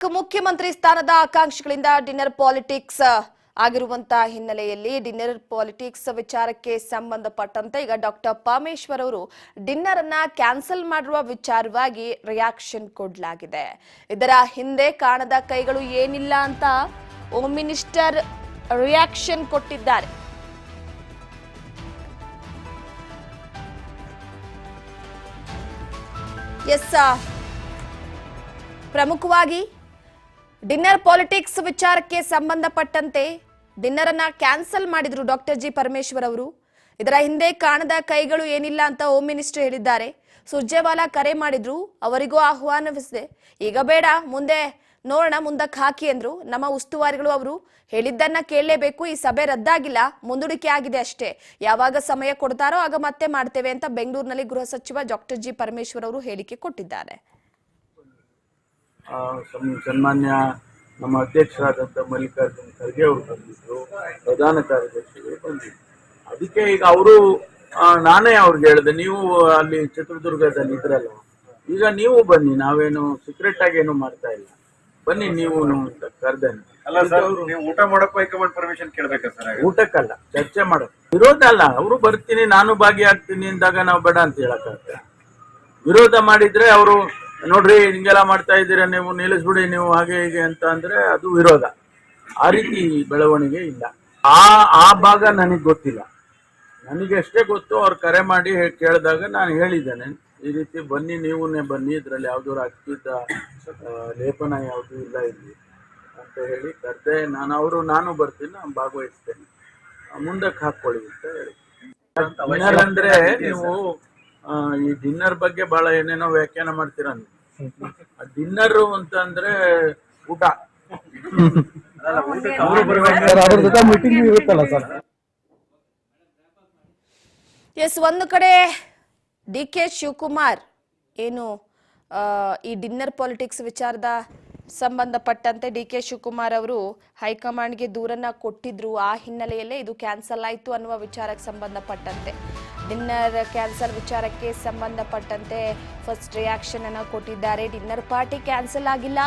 ಮುಖ್ಯಮಂತ್ರಿ ಸ್ಥಾನದ ಆಕಾಂಕ್ಷಿಗಳಿಂದ dinner politics ಆಗಿರುವಂತಹ ಹಿನ್ನೆಲೆಯಲ್ಲಿ ಡಿನ್ನರ್ ಪಾಲಿಟಿಕ್ಸ್ ವಿಚಾರಕ್ಕೆ ಸಂಬಂಧಪಟ್ಟಂತೆ ಈಗ ಡಾಕ್ಟರ್ ಪರಮೇಶ್ವರ್ ಅವರು ಡಿನ್ನರ್ ಅನ್ನ ಕ್ಯಾನ್ಸಲ್ ಮಾಡುವ ವಿಚಾರವಾಗಿ ರಿಯಾಕ್ಷನ್ ಕೊಡಲಾಗಿದೆ. ಇದರ ಹಿಂದೆ ಕಾಣದ ಕೈಗಳು ಏನಿಲ್ಲ ಅಂತ ಹೋಮ್ ಮಿನಿಸ್ಟರ್ ರಿಯಾಕ್ಷನ್ ಕೊಟ್ಟಿದ್ದಾರೆ. ಪ್ರಮುಖವಾಗಿ ಡಿನ್ನರ್ ಪಾಲಿಟಿಕ್ಸ್ ವಿಚಾರಕ್ಕೆ ಸಂಬಂಧಪಟ್ಟಂತೆ ಡಿನ್ನರ್ ಅನ್ನ ಕ್ಯಾನ್ಸಲ್ ಮಾಡಿದ್ರು ಡಾಕ್ಟರ್ ಜಿ ಪರಮೇಶ್ವರ್ ಅವರು. ಇದರ ಹಿಂದೆ ಕಾಣದ ಕೈಗಳು ಏನಿಲ್ಲ ಅಂತ ಹೋಮ್ ಮಿನಿಸ್ಟರ್ ಹೇಳಿದ್ದಾರೆ. ಸುರ್ಜೇವಾಲಾ ಕರೆ ಮಾಡಿದ್ರು, ಅವರಿಗೂ ಆಹ್ವಾನವಿಸಿದೆ. ಈಗ ಬೇಡ, ಮುಂದೆ ನೋಡೋಣ, ಮುಂದಕ್ಕೆ ಹಾಕಿ ಅಂದ್ರು. ನಮ್ಮ ಉಸ್ತುವಾರಿಗಳು ಅವರು ಹೇಳಿದ್ದನ್ನ ಕೇಳಲೇಬೇಕು. ಈ ಸಭೆ ರದ್ದಾಗಿಲ್ಲ, ಮುಂದೂಡಿಕೆ ಆಗಿದೆ ಅಷ್ಟೇ. ಯಾವಾಗ ಸಮಯ ಕೊಡ್ತಾರೋ ಆಗ ಮತ್ತೆ ಮಾಡ್ತೇವೆ ಅಂತ ಬೆಂಗಳೂರಿನಲ್ಲಿ ಗೃಹ ಸಚಿವ ಡಾಕ್ಟರ್ ಜಿ ಪರಮೇಶ್ವರ್ ಅವರು ಹೇಳಿಕೆ ಕೊಟ್ಟಿದ್ದಾರೆ. ಸನ್ಮಾನ್ಯ ನಮ್ಮ ಅಧ್ಯಕ್ಷರಾದಂಥ ಮಲ್ಲಿಕಾರ್ಜುನ ಖರ್ಗೆ ಅವರು ಬಂದಿದ್ರು, ಪ್ರಧಾನ ಕಾರ್ಯದರ್ಶಿಗಳು ಬಂದಿದ್ರು. ಅದಕ್ಕೆ ಈಗ ಅವರು ನಾನೇ ಅವ್ರಿಗೆ ಹೇಳಿದೆ, ನೀವು ಅಲ್ಲಿ ಚಿತ್ರದುರ್ಗದಲ್ಲಿ ಇದ್ರಲ್ಲ, ಈಗ ನೀವು ಬನ್ನಿ, ನಾವೇನು ಸೀಕ್ರೆಟ್ ಆಗಿ ಏನು ಮಾಡ್ತಾ ಇಲ್ಲ, ಬನ್ನಿ ನೀವು ಅಂತ ಕರೆದೇನೆ. ಊಟ ಮಾಡಕ್ಕೂ ಹೈಕಮಾಂಡ್ ಪರ್ಮಿಷನ್ ಕೇಳಬೇಕಾ ಸರ್? ಊಟಕ್ಕಲ್ಲ, ಚರ್ಚೆ ಮಾಡಕ್ ವಿರೋಧ ಅಲ್ಲ. ಅವರು ಬರ್ತೀನಿ, ನಾನು ಭಾಗಿಯಾಗ್ತೀನಿ ಅಂದಾಗ ನಾವು ಬೇಡ ಅಂತ ಹೇಳಕ್ಕಾಗ್ತದೆ? ವಿರೋಧ ಮಾಡಿದ್ರೆ ಅವರು ನೋಡ್ರಿ ಹಿಂಗೆಲ್ಲ ಮಾಡ್ತಾ ಇದ್ದೀರಾ, ನೀವು ನಿಲ್ಲಿಸ್ಬಿಡಿ, ನೀವು ಹಾಗೆ ಹೀಗೆ ಅಂತ ಅಂದ್ರೆ ಅದು ವಿರೋಧ. ಆ ರೀತಿ ಬೆಳವಣಿಗೆ ಇಲ್ಲ. ಆ ಭಾಗ ನನಗೆ ಗೊತ್ತಿಲ್ಲ. ನನಗೆ ಅಷ್ಟೇ ಗೊತ್ತು, ಅವ್ರು ಕರೆ ಮಾಡಿ ಕೇಳಿದಾಗ ನಾನು ಹೇಳಿದ್ದೇನೆ, ಈ ರೀತಿ ಬನ್ನಿ, ನೀವೇ ಬನ್ನಿ, ಇದ್ರಲ್ಲಿ ಯಾವ್ದು ಅಕ್ಕಿದ್ದ ಲೇಪನ ಯಾವುದು ಇಲ್ಲ ಇಲ್ಲಿ ಅಂತ ಹೇಳಿ ಕರೆದೆ. ನಾನು ಬರ್ತೀನಿ, ನಾನು ಭಾಗವಹಿಸ್ತೇನೆ, ಮುಂದಕ್ಕೆ ಹಾಕೊಳ್ಳಿ ಅಂತ ಹೇಳಿ. ಡಿನ್ನರ್ ಅಂದ್ರೆ ನೀವು ಈ ಡಿನ್ನರ್ ಬಗ್ಗೆ ಬಹಳ ಏನೇನೋ ವ್ಯಾಖ್ಯಾನ ಮಾಡ್ತೀರ ನೀವು. ಡಿನ್ನರ್ ಅಂತ ಅಂದ್ರೆ ಊಟ. ಒಂದು ಕಡೆ ಡಿ ಕೆ ಶಿವಕುಮಾರ್ ಏನು ಈ ಡಿನ್ನರ್ ಪಾಲಿಟಿಕ್ಸ್ ವಿಚಾರದ ಸಂಬಂಧಪಟ್ಟಂತೆ ಡಿ ಕೆ ಶಿವಕುಮಾರ್ ಅವರು ಹೈಕಮಾಂಡ್ಗೆ ದೂರನ್ನ ಕೊಟ್ಟಿದ್ರು. ಆ ಹಿನ್ನೆಲೆಯಲ್ಲೇ ಇದು ಕ್ಯಾನ್ಸಲ್ ಆಯ್ತು ಅನ್ನುವ ವಿಚಾರಕ್ಕೆ ಸಂಬಂಧಪಟ್ಟಂತೆ, ಡಿನ್ನರ್ ಕ್ಯಾನ್ಸಲ್ ವಿಚಾರಕ್ಕೆ ಸಂಬಂಧಪಟ್ಟಂತೆ ಫಸ್ಟ್ ರಿಯಾಕ್ಷನ್ ಅನ್ನ ಕೊಟ್ಟಿದ್ದಾರೆ. ಡಿನ್ನರ್ ಪಾರ್ಟಿ ಕ್ಯಾನ್ಸಲ್ ಆಗಿಲ್ಲ,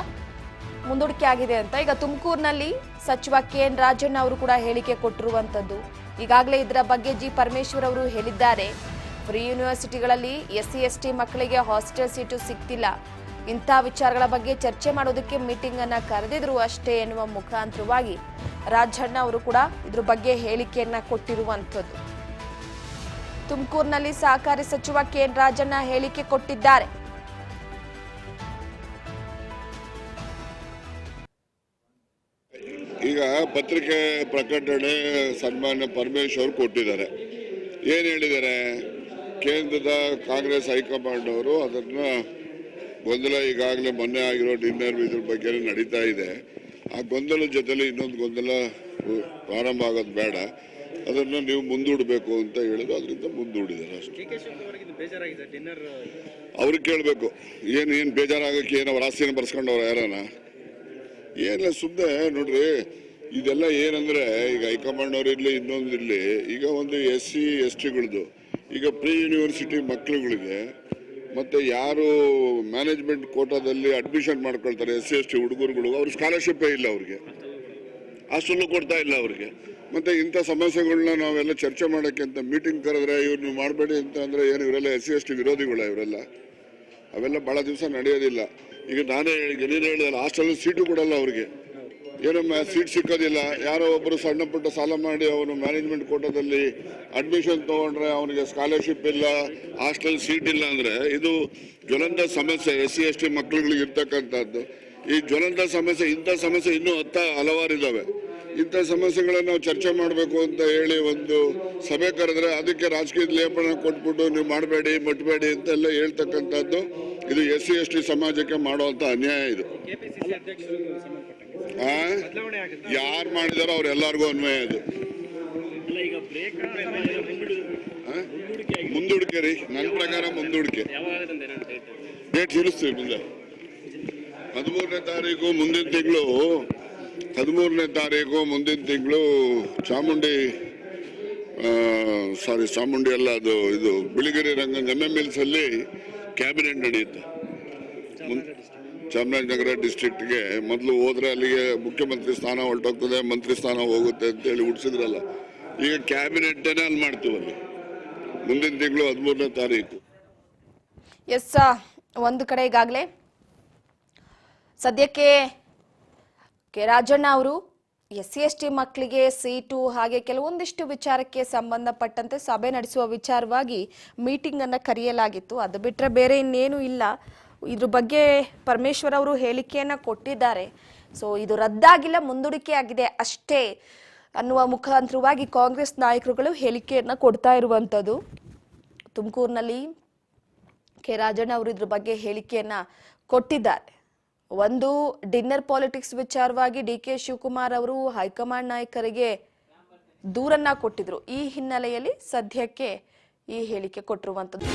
ಮುಂದೂಡಿಕೆ ಆಗಿದೆ ಅಂತ. ಈಗ ತುಮಕೂರಿನಲ್ಲಿ ಸಚಿವ ಕೆ.ಎನ್. ರಾಜಣ್ಣ ಅವರು ಕೂಡ ಹೇಳಿಕೆ ಕೊಟ್ಟಿರುವಂತದ್ದು. ಈಗಾಗಲೇ ಇದರ ಬಗ್ಗೆ ಜಿ ಪರಮೇಶ್ವರ್ ಅವರು ಹೇಳಿದ್ದಾರೆ. ಫ್ರೀ ಯೂನಿವರ್ಸಿಟಿಗಳಲ್ಲಿ SC/ST ಮಕ್ಕಳಿಗೆ ಹಾಸ್ಟೆಲ್ ಸೀಟು ಸಿಗ್ತಿಲ್ಲ, ಇಂಥ ವಿಚಾರಗಳ ಬಗ್ಗೆ ಚರ್ಚೆ ಮಾಡೋದಕ್ಕೆ ಮೀಟಿಂಗ್ ಅನ್ನ ಕರೆದಿದ್ರು ಅಷ್ಟೇ ಎನ್ನುವ ಮುಖಾಂತರವಾಗಿ ರಾಜಣ್ಣ ಅವರು ಕೂಡ ಇದ್ರ ಬಗ್ಗೆ ಹೇಳಿಕೆಯನ್ನ ಕೊಟ್ಟಿರುವಂತದ್ದು. ತುಮಕೂರಿನಲ್ಲಿ ಸಹಕಾರಿ ಸಚಿವ ಕೆ.ಎನ್. ರಾಜಣ್ಣ ಹೇಳಿಕೆ ಕೊಟ್ಟಿದ್ದಾರೆ. ಈಗ ಪತ್ರಿಕೆ ಪ್ರಕಟಣೆ ಸನ್ಮಾನ್ಯ ಪರಮೇಶ್ವರ್ ಕೊಟ್ಟಿದ್ದಾರೆ. ಏನು ಹೇಳಿದ್ದಾರೆ? ಕೇಂದ್ರದ ಕಾಂಗ್ರೆಸ್ ಹೈಕಮಾಂಡ್ ಅವರು ಅದನ್ನ ಗೊಂದಲ, ಈಗಾಗಲೇ ಮೊನ್ನೆ ಆಗಿರೋ ಡಿನ್ನರ್ ಇದ್ರ ಬಗ್ಗೆ ನಡೀತಾ ಇದೆ, ಆ ಗೊಂದಲದ ಜೊತೆಲಿ ಇನ್ನೊಂದು ಗೊಂದಲ ಪ್ರಾರಂಭ ಆಗೋದು ಬೇಡ, ಅದನ್ನು ನೀವು ಮುಂದೂಡಬೇಕು ಅಂತ ಹೇಳಿದ್ರು. ಅದರಿಂದ ಮುಂದೂಡಿದ್ದಾರೆ ಅಷ್ಟೇ. ಅವ್ರಿಗೆ ಕೇಳಬೇಕು, ಏನು ಬೇಜಾರಾಗಕ್ಕೆ ಏನು ಅವ್ರ ಆಸ್ತಿನ ಬರ್ಸ್ಕೊಂಡವ್ರ ಯಾರನ? ಏನಿಲ್ಲ, ಸುಮ್ಮನೆ ನೋಡ್ರಿ, ಇದೆಲ್ಲ ಏನಂದ್ರೆ ಈಗ ಹೈಕಮಾಂಡ್ ಅವ್ರು ಇರಲಿ, ಇನ್ನೊಂದಿರಲಿ, ಈಗ ಒಂದು SC/STಗಳದ್ದು ಈಗ ಪ್ರೀ ಯೂನಿವರ್ಸಿಟಿ ಮಕ್ಕಳುಗಳಿಗೆ ಮತ್ತೆ ಯಾರು ಮ್ಯಾನೇಜ್ಮೆಂಟ್ ಕೋಟಾದಲ್ಲಿ ಅಡ್ಮಿಷನ್ ಮಾಡ್ಕೊಳ್ತಾರೆ SC/ST ಹುಡುಗರುಗಳು, ಅವ್ರ ಸ್ಕಾಲರ್ಶಿಪ್ಪೇ ಇಲ್ಲ, ಅವ್ರಿಗೆ ಹಾಸ್ಟೆಲ್ ಕೊಡ್ತಾ ಇಲ್ಲ ಅವ್ರಿಗೆ. ಮತ್ತೆ ಇಂಥ ಸಮಸ್ಯೆಗಳನ್ನ ನಾವೆಲ್ಲ ಚರ್ಚೆ ಮಾಡೋಕ್ಕೆ ಅಂತ ಮೀಟಿಂಗ್ ಕರೆದ್ರೆ ಇವ್ರು ನೀವು ಮಾಡಬೇಡಿ ಅಂತ ಅಂದ್ರೆ ಏನು, ಇವರೆಲ್ಲ SC/ST ವಿರೋಧಿಗಳ ಇವರೆಲ್ಲ? ಅವೆಲ್ಲ ಬಹಳ ದಿವಸ ನಡೆಯೋದಿಲ್ಲ. ಈಗ ನೀನು ಹೇಳಿದಲ್ಲ, ಹಾಸ್ಟೆಲ್ ಸೀಟು ಕೊಡಲ್ಲ ಅವ್ರಿಗೆ, ಏನಮ್ಮ ಸೀಟ್ ಸಿಕ್ಕೋದಿಲ್ಲ. ಯಾರೋ ಒಬ್ಬರು ಸಣ್ಣ ಪುಟ್ಟ ಸಾಲ ಮಾಡಿ ಅವನು ಮ್ಯಾನೇಜ್ಮೆಂಟ್ ಕೋಟಾದಲ್ಲಿ ಅಡ್ಮಿಷನ್ ತಗೊಂಡ್ರೆ ಅವನಿಗೆ ಸ್ಕಾಲರ್ಶಿಪ್ ಇಲ್ಲ, ಹಾಸ್ಟೆಲ್ ಸೀಟ್ ಇಲ್ಲ ಅಂದ್ರೆ ಇದು ಜ್ವಲಂತ ಸಮಸ್ಯೆ SC/ST ಮಕ್ಕಳುಗಳಿಗೆ ಇರ್ತಕ್ಕಂಥದ್ದು. ಈ ಜ್ವಲಂತ ಸಮಸ್ಯೆ, ಇಂಥ ಸಮಸ್ಯೆ ಇನ್ನೂ ಹಲವಾರು ಇದ್ದಾವೆ. ಇಂಥ ಸಮಸ್ಯೆಗಳನ್ನ ನಾವು ಚರ್ಚೆ ಮಾಡಬೇಕು ಅಂತ ಹೇಳಿ ಒಂದು ಸಭೆ ಕರೆದ್ರೆ ಅದಕ್ಕೆ ರಾಜಕೀಯ ಲೇಪನ ಕೊಟ್ಬಿಟ್ಟು ನೀವು ಮಾಡಬೇಡಿ, ಮುಟ್ಬೇಡಿ ಅಂತೆಲ್ಲ ಹೇಳ್ತಕ್ಕಂಥದ್ದು ಇದು SC/ST ಸಮಾಜಕ್ಕೆ ಮಾಡುವಂತ ಅನ್ಯಾಯ. ಇದು ಯಾರು ಮಾಡಿದಾರೋ ಅವ್ರೆಲ್ಲರಿಗೂ ಅನ್ವಯ. ಇದು ಮುಂದೂಡಿಕೆ ರೀ, ನನ್ನ ಪ್ರಕಾರ ಮುಂದೂಡಿಕೆ. ಡೇಟ್ ತಿಳಿಸ್ತೀವಿ ಮುಂದೆ. 13ನೇ ತಾರೀಕು ಮುಂದಿನ ತಿಂಗಳು ಚಾಮುಂಡಿ ಅಲ್ಲ, ಇದು ಬಿಳಿಗಿರಿ ರಂಗ MMLs ಅಲ್ಲಿ ಕ್ಯಾಬಿನೆಟ್ ನಡೆಯುತ್ತೆ. ಚಾಮರಾಜನಗರ ಡಿಸ್ಟ್ರಿಕ್ಟ್ಗೆ ಮೊದಲು ಹೋದ್ರೆ ಅಲ್ಲಿಗೆ ಮುಖ್ಯಮಂತ್ರಿ ಸ್ಥಾನ ಹೊರಟೋಗ್ತದೆ, ಮಂತ್ರಿ ಸ್ಥಾನ ಹೋಗುತ್ತೆ ಅಂತೇಳಿ ಉಡ್ಸಿದ್ರಲ್ಲ. ಈಗ ಕ್ಯಾಬಿನೆಟ್ ಅಲ್ಲಿ ಮಾಡ್ತೀವಲ್ಲಿ ಮುಂದಿನ ತಿಂಗಳು 13ನೇ ತಾರೀಕು. ಎಸ್, ಒಂದು ಕಡೆ ಈಗಾಗಲೇ ಸದ್ಯಕ್ಕೆ ಕೆ ರಾಜಣ್ಣ ಅವರು SC/ST ಮಕ್ಕಳಿಗೆ ಸೀಟು ಹಾಗೆ ಕೆಲವೊಂದಿಷ್ಟು ವಿಚಾರಕ್ಕೆ ಸಂಬಂಧಪಟ್ಟಂತೆ ಸಭೆ ನಡೆಸುವ ವಿಚಾರವಾಗಿ ಮೀಟಿಂಗ್ ಅನ್ನ ಕರೆಯಲಾಗಿತ್ತು. ಅದು ಬಿಟ್ಟರೆ ಬೇರೆ ಇನ್ನೇನು ಇಲ್ಲ. ಇದ್ರ ಬಗ್ಗೆ ಪರಮೇಶ್ವರ್ ಅವರು ಹೇಳಿಕೆಯನ್ನ ಕೊಟ್ಟಿದ್ದಾರೆ. ಸೊ ಇದು ರದ್ದಾಗಿಲ್ಲ, ಮುಂದೂಡಿಕೆ ಆಗಿದೆ ಅಷ್ಟೇ ಅನ್ನುವ ಮುಖಾಂತರವಾಗಿ ಕಾಂಗ್ರೆಸ್ ನಾಯಕರುಗಳು ಹೇಳಿಕೆಯನ್ನ ಕೊಡ್ತಾ ಇರುವಂಥದ್ದು. ತುಮಕೂರಿನಲ್ಲಿ ಕೆ ರಾಜಣ್ಣ ಅವರು ಇದ್ರ ಬಗ್ಗೆ ಹೇಳಿಕೆಯನ್ನ ಕೊಟ್ಟಿದ್ದಾರೆ. ಒಂದು ಡಿನ್ನರ್ ಪಾಲಿಟಿಕ್ಸ್ ವಿಚಾರವಾಗಿ DK ಶಿವಕುಮಾರ್ ಅವರು ಹೈಕಮಾಂಡ್ ನಾಯಕರಿಗೆ ದೂರನ್ನ ಕೊಟ್ಟಿದ್ರು. ಈ ಹಿನ್ನೆಲೆಯಲ್ಲಿ ಸದ್ಯಕ್ಕೆ ಈ ಹೇಳಿಕೆ ಕೊಟ್ಟಿರುವಂಥದ್ದು.